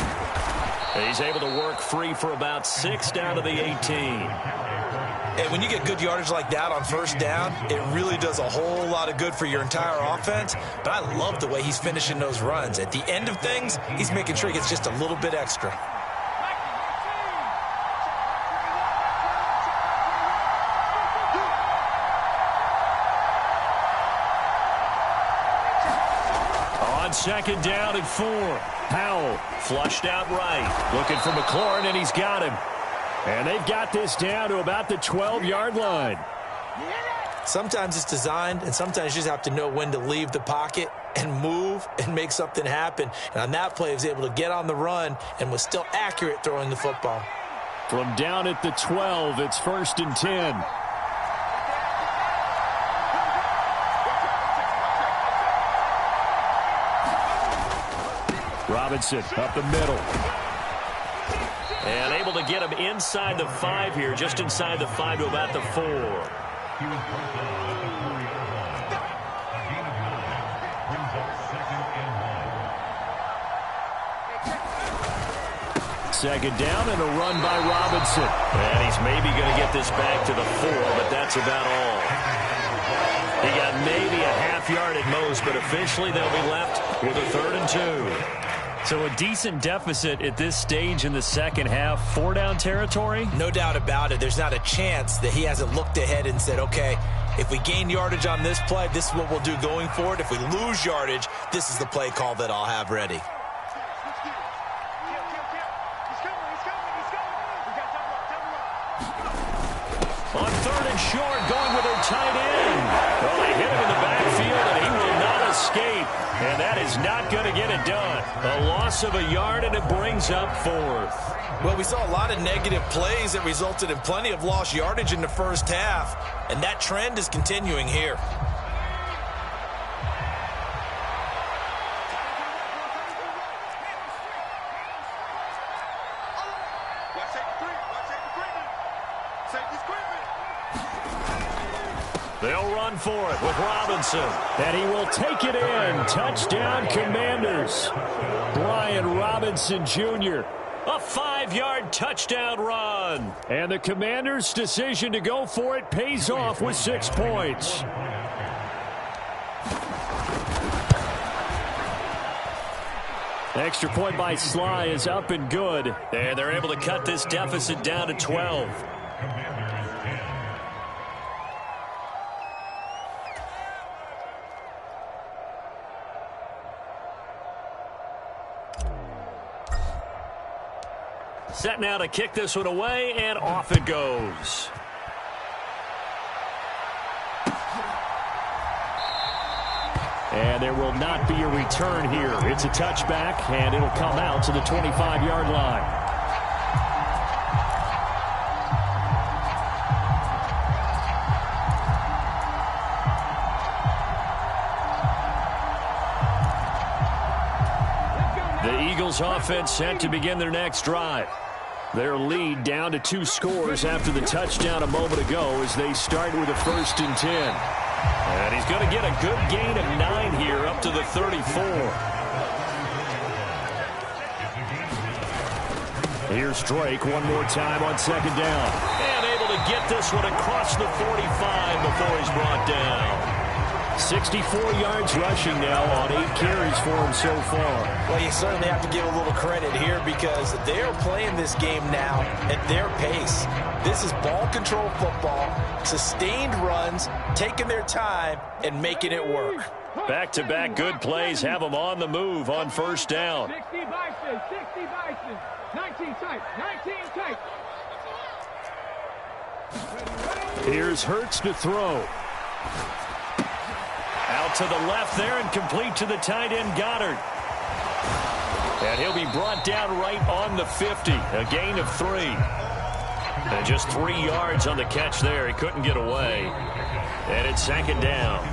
He's able to work free for about 6 down to the 18. And when you get good yardage like that on 1st down, it really does a whole lot of good for your entire offense. But I love the way he's finishing those runs. At the end of things, he's making sure he gets just a little bit extra. second down and 4. Powell flushed out right. Looking for McLaurin, and he's got him. And they've got this down to about the 12-yard line. Sometimes it's designed, and sometimes you just have to know when to leave the pocket and move and make something happen. And on that play, he was able to get on the run and was still accurate throwing the football. From down at the 12, it's 1st and 10. Robinson up the middle. And able to get him inside the 5 here, just inside the 5 to about the 4. Second down and a run by Robinson. And he's maybe going to get this back to the 4, but that's about all. He got maybe a half yard at most, but officially they'll be left with a 3rd and 2. So a decent deficit at this stage in the second half. 4-down territory? No doubt about it. There's not a chance that he hasn't looked ahead and said, okay, if we gain yardage on this play, this is what we'll do going forward. If we lose yardage, this is the play call that I'll have ready. On 3rd and short, going with their tight end. Well, they hit him in the backfield, and he will not escape. And that is not going to get it done. A loss of a yard, and it brings up 4th. Well, we saw a lot of negative plays that resulted in plenty of lost yardage in the first half, and that trend is continuing here. They'll run for it with Robinson. And he will take it in. Touchdown, Commanders. Brian Robinson Jr. A 5-yard touchdown run. And the Commanders' decision to go for it pays off with 6 points. Extra point by Sly is up and good. And they're able to cut this deficit down to 12. Set now to kick this one away, and off it goes. And there will not be a return here. It's a touchback, and it'll come out to the 25-yard line. The Eagles offense set to begin their next drive. Their lead down to 2 scores after the touchdown a moment ago as they start with a 1st and 10. And he's going to get a good gain of 9 here up to the 34. Here's Drake one more time on 2nd down. And able to get this one across the 45 before he's brought down. 64 yards rushing now on 8 carries for him so far. Well, you certainly have to give a little credit here because they're playing this game now at their pace. This is ball control football, sustained runs, taking their time, and making it work. Back-to-back good plays have them on the move on 1st down. 60 Bison, 19 tight, 19 tight. Here's Hurts to throw. Out to the left there and complete to the tight end Goddard. And he'll be brought down right on the 50. A gain of 3. And just 3 yards on the catch there. He couldn't get away. And it's 2nd down.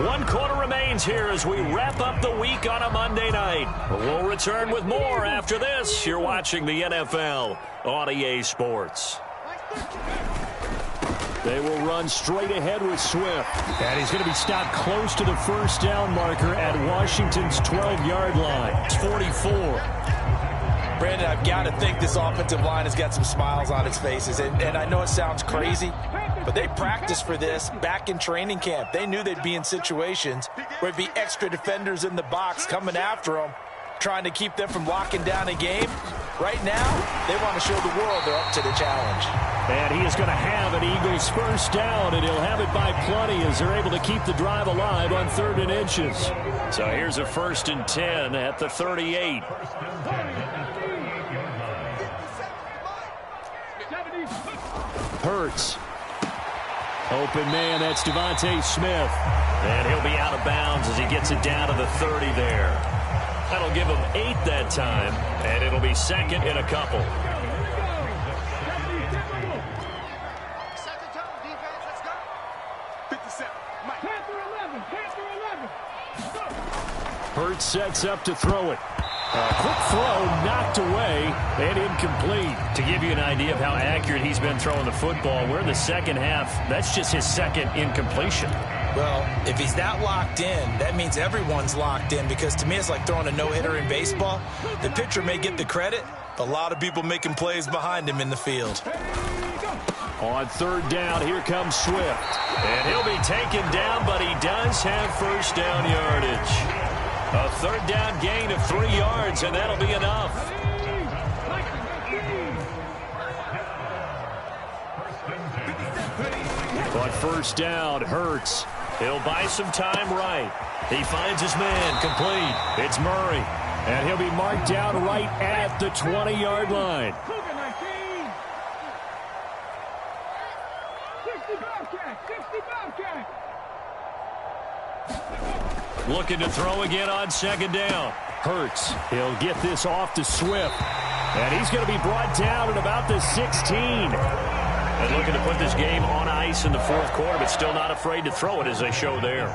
1 quarter remains here as we wrap up the week on a Monday night. We'll return with more after this. You're watching the NFL on EA Sports. They will run straight ahead with Swift. And he's going to be stopped close to the 1st down marker at Washington's 12-yard line. It's 44. Brandon, I've got to think this offensive line has got some smiles on its faces. And I know it sounds crazy, but they practiced for this back in training camp. They knew they'd be in situations where it'd be extra defenders in the box coming after them, trying to keep them from locking down a game. Right now, they want to show the world they're up to the challenge. And he is going to have an Eagles first down, and he'll have it by plenty as they're able to keep the drive alive on 3rd and inches. So here's a 1st and 10 at the 38. Hurts. Open man, that's Devontae Smith. And he'll be out of bounds as he gets it down to the 30 there. That'll give him 8 that time, and it'll be 2nd and a couple. Hurts sets up to throw it. Quick throw knocked away and incomplete. To give you an idea of how accurate he's been throwing the football, we're in the second half. That's just his 2nd incompletion. Well, if he's that locked in, that means everyone's locked in, because to me it's like throwing a no-hitter in baseball. The pitcher may get the credit, but a lot of people making plays behind him in the field. On 3rd down, here comes Swift. And he'll be taken down, but he does have first down yardage. A 3rd down gain of 3 yards, and that'll be enough. On 1st down, Hurts. He'll buy some time right. He finds his man complete. It's Murray. And he'll be marked down right at the 20-yard line. Looking to throw again on 2nd down. Hurts. He'll get this off to Swift. And he's going to be brought down at about the 16. And looking to put this game on ice in the 4th quarter, but still not afraid to throw it as they show there.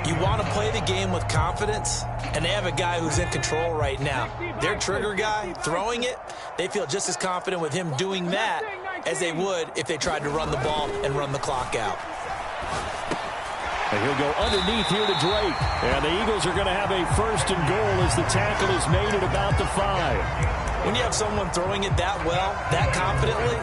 You want to play the game with confidence, and they have a guy who's in control right now. Their trigger guy, throwing it, they feel just as confident with him doing that as they would if they tried to run the ball and run the clock out. And he'll go underneath here to Drake. And the Eagles are going to have a 1st and goal as the tackle is made at about the 5. When you have someone throwing it that well, that confidently,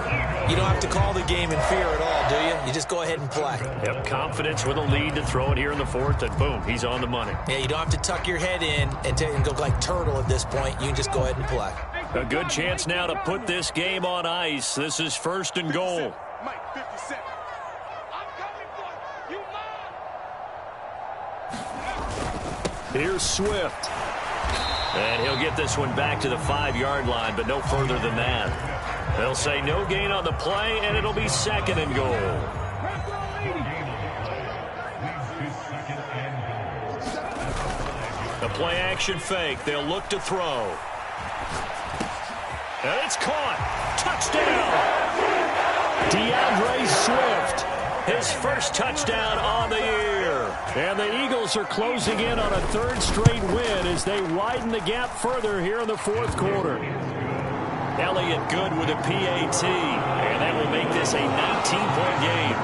you don't have to call the game in fear at all, do you? You just go ahead and play. Yep, confidence with a lead to throw it here in the 4th, and boom, he's on the money. Yeah, you don't have to tuck your head in and go like turtle at this point. You can just go ahead and play. A good chance now to put this game on ice. This is 1st and goal. Mike, 57. Here's Swift. And he'll get this one back to the 5-yard line, but no further than that. They'll say no gain on the play, and it'll be 2nd and goal. The play action fake. They'll look to throw. And it's caught. Touchdown. DeAndre Swift. His first touchdown on the year. And the Eagles are closing in on a 3rd straight win as they widen the gap further here in the 4th quarter. Elliott good with a PAT. And that will make this a 19-point game.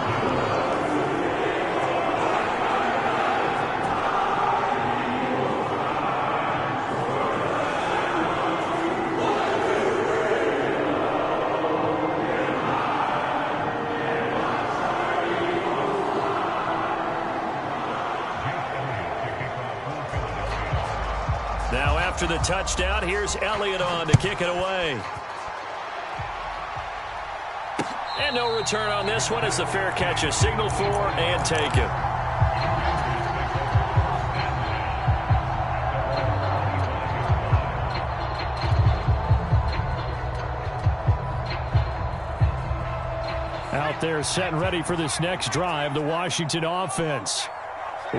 Now after the touchdown, here's Elliott on to kick it away. And no return on this one as the fair catch is signaled for and taken. Out there set and ready for this next drive, the Washington offense.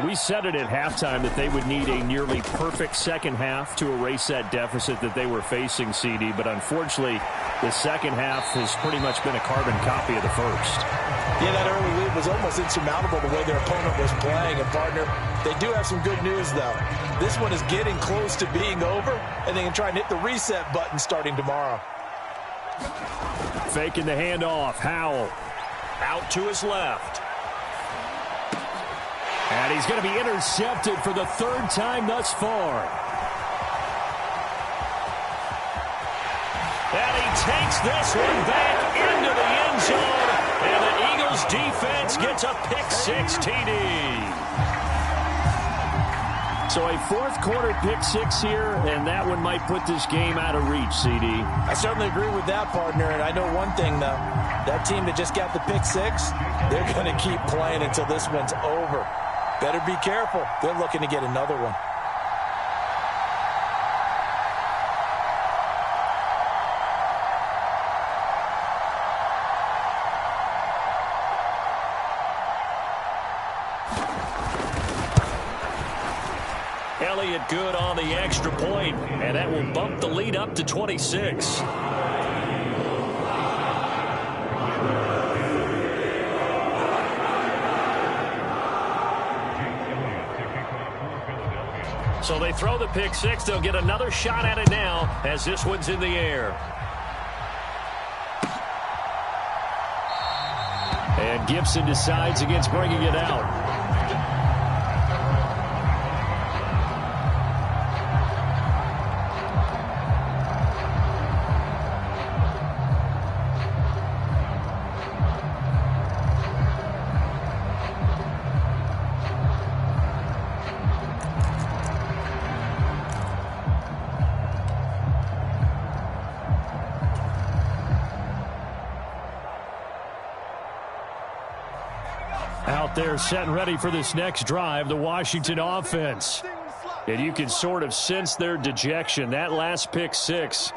We said it at halftime that they would need a nearly perfect second half to erase that deficit that they were facing, CD. But unfortunately, the second half has pretty much been a carbon copy of the first. Yeah, that early lead was almost insurmountable the way their opponent was playing. And, partner, they do have some good news, though. This one is getting close to being over, and they can try and hit the reset button starting tomorrow. Faking the handoff. Howell out to his left. And he's going to be intercepted for the 3rd time thus far. And he takes this one back into the end zone. And the Eagles defense gets a pick-6 TD. So a fourth quarter pick six here, and that one might put this game out of reach, CD. I certainly agree with that, partner. And I know one thing, though. That team that just got the pick six, they're going to keep playing until this one's over. Better be careful. They're looking to get another one. Elliott good on the extra point, and that will bump the lead up to 26. So they throw the pick six. They'll get another shot at it now as this one's in the air. And Gibson decides against bringing it out. Out there set and ready for this next drive, the Washington offense. And you can sort of sense their dejection. That last pick six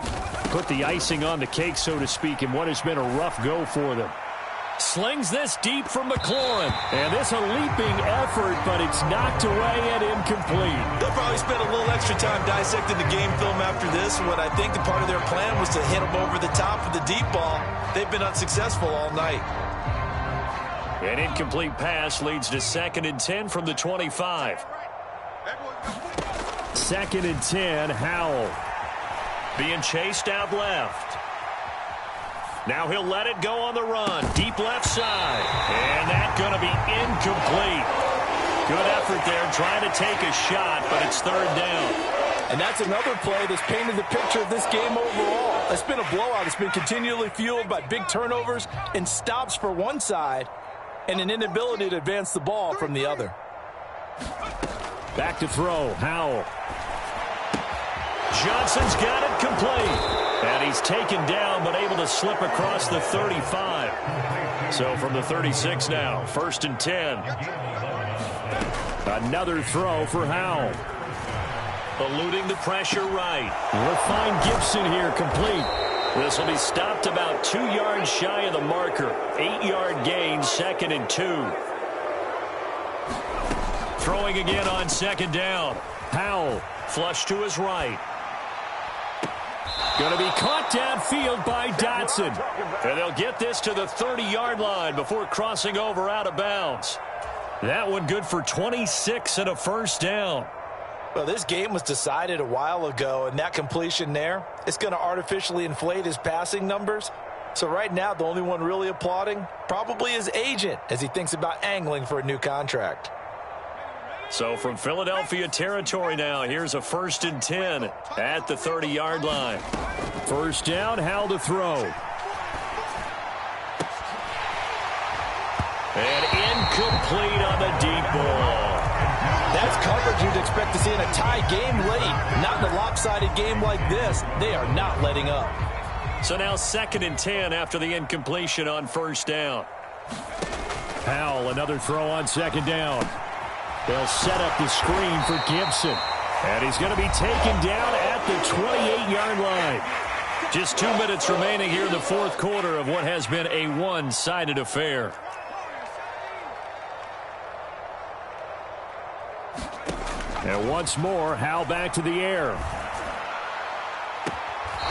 put the icing on the cake, so to speak, in what has been a rough go for them. Slings this deep from McLaurin. And this a leaping effort, but it's knocked away and incomplete. They'll probably spend a little extra time dissecting the game film after this. What I think the part of their plan was to hit them over the top with the deep ball. They've been unsuccessful all night. An incomplete pass leads to 2nd and 10 from the 25. 2nd and 10, Howell. Being chased out left. Now he'll let it go on the run. Deep left side. And that's going to be incomplete. Good effort there trying to take a shot, but it's 3rd down. And that's another play that's painted the picture of this game overall. It's been a blowout. It's been continually fueled by big turnovers and stops for one side, and an inability to advance the ball from the other. Back to throw, Howell. Johnson's got it complete. And he's taken down, but able to slip across the 35. So from the 36 now, 1st and 10. Another throw for Howell. Eluding the pressure right. We'll find Gibson here complete. This will be stopped about 2 yards shy of the marker. 8-yard gain, 2nd and 2. Throwing again on 2nd down. Howell, flush to his right. Going to be caught downfield by Dotson. And they'll get this to the 30-yard line before crossing over out of bounds. That one good for 26 and a 1st down. Well, this game was decided a while ago, and that completion there, it's going to artificially inflate his passing numbers. So right now, the only one really applauding probably his agent as he thinks about angling for a new contract. So from Philadelphia territory now, here's a 1st and 10 at the 30-yard line. 1st down, Howell to throw. And incomplete on the deep ball. That's coverage you'd expect to see in a tie game late. Not in a lopsided game like this. They are not letting up. So now 2nd and 10 after the incompletion on 1st down. Howell, another throw on 2nd down. They'll set up the screen for Gibson. And he's going to be taken down at the 28-yard line. Just 2 minutes remaining here in the 4th quarter of what has been a one-sided affair. And once more, Howell back to the air.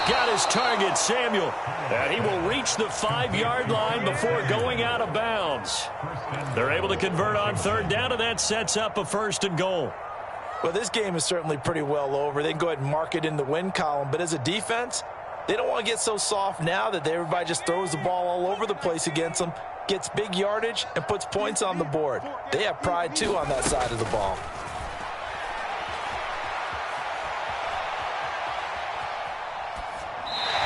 Got his target, Samuel. And he will reach the 5-yard line before going out of bounds. They're able to convert on 3rd down, and that sets up a 1st and goal. Well, this game is certainly pretty well over. They can go ahead and mark it in the win column. But as a defense, they don't want to get so soft now that everybody just throws the ball all over the place against them, gets big yardage, and puts points on the board. They have pride, too, on that side of the ball.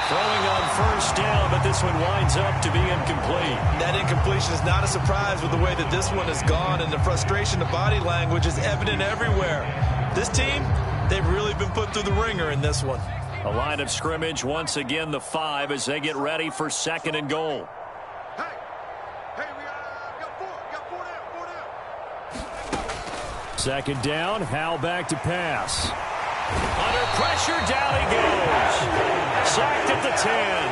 Throwing on 1st down, but this one winds up to be incomplete. That incompletion is not a surprise with the way that this one has gone, and the frustration of body language is evident everywhere. This team, they've really been put through the ringer in this one. A line of scrimmage, once again the 5 as they get ready for 2nd and goal. Hey, we got four down. 2nd down, Howell back to pass. Under pressure, down he goes. Sacked at the 10.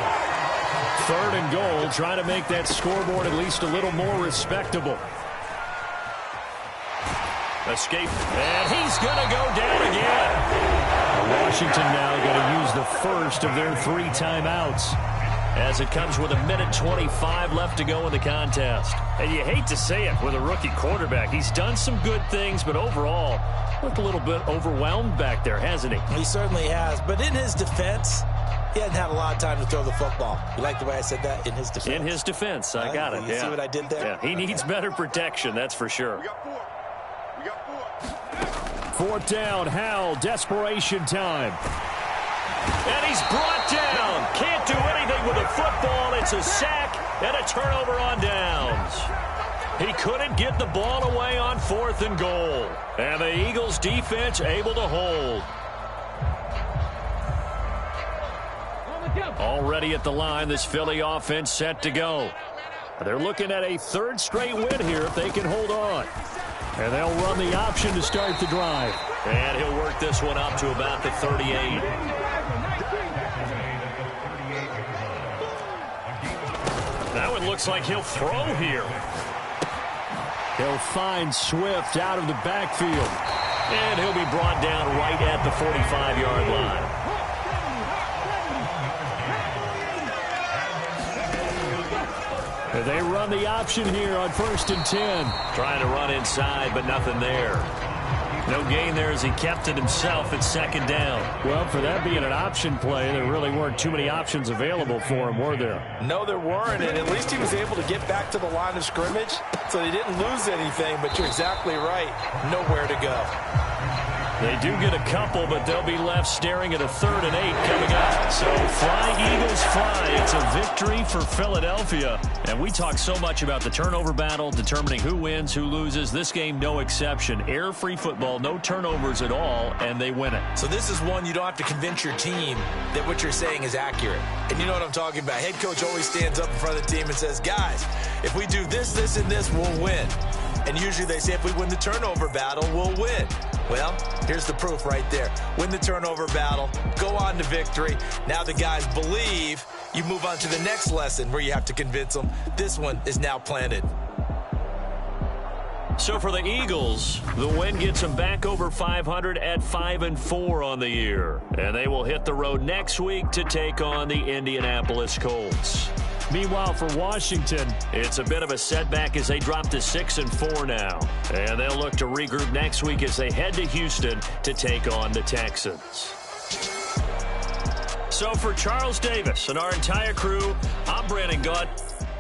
3rd and goal, trying to make that scoreboard at least a little more respectable. Escape, and he's going to go down again. Washington now going to use the first of their 3 timeouts as it comes with 1:25 left to go in the contest. And you hate to say it with a rookie quarterback. He's done some good things, but overall, looked a little bit overwhelmed back there, hasn't he? He certainly has, but in his defense, he hasn't had a lot of time to throw the football. You like the way I said that? In his defense. In his defense, I got it. You see what I did there? Yeah, he needs better protection, that's for sure. We got 4. 4th down, Howell, desperation time. And he's brought down. Can't do anything with the football. It's a sack and a turnover on downs. He couldn't get the ball away on 4th and goal. And the Eagles defense able to hold. Already at the line, this Philly offense set to go. They're looking at a 3rd straight win here if they can hold on. And they'll run the option to start the drive. And he'll work this one up to about the 38. Now it looks like he'll throw here. He'll find Swift out of the backfield. And he'll be brought down right at the 45-yard line. They run the option here on 1st and 10. Trying to run inside, but nothing there. No gain there as he kept it himself at 2nd down. Well, for that being an option play, there really weren't too many options available for him, were there? No, there weren't, and at least he was able to get back to the line of scrimmage, so he didn't lose anything, but you're exactly right. Nowhere to go. They do get a couple, but they'll be left staring at a 3rd and 8 coming up. So fly, Eagles, fly. It's a victory for Philadelphia. And we talk so much about the turnover battle, determining who wins, who loses. This game, no exception. Air-free football, no turnovers at all, and they win it. So this is one you don't have to convince your team that what you're saying is accurate. And you know what I'm talking about. Head coach always stands up in front of the team and says, guys, if we do this, this, and this, we'll win. And usually they say if we win the turnover battle, we'll win. Well, here's the proof right there. Win the turnover battle, go on to victory. Now the guys believe. You move on to the next lesson where you have to convince them. This one is now planted. So for the Eagles, the win gets them back over 500 at 5-4 on the year. And they will hit the road next week to take on the Indianapolis Colts. Meanwhile, for Washington, it's a bit of a setback as they drop to 6-4 now. And they'll look to regroup next week as they head to Houston to take on the Texans. So for Charles Davis and our entire crew, I'm Brandon Gott.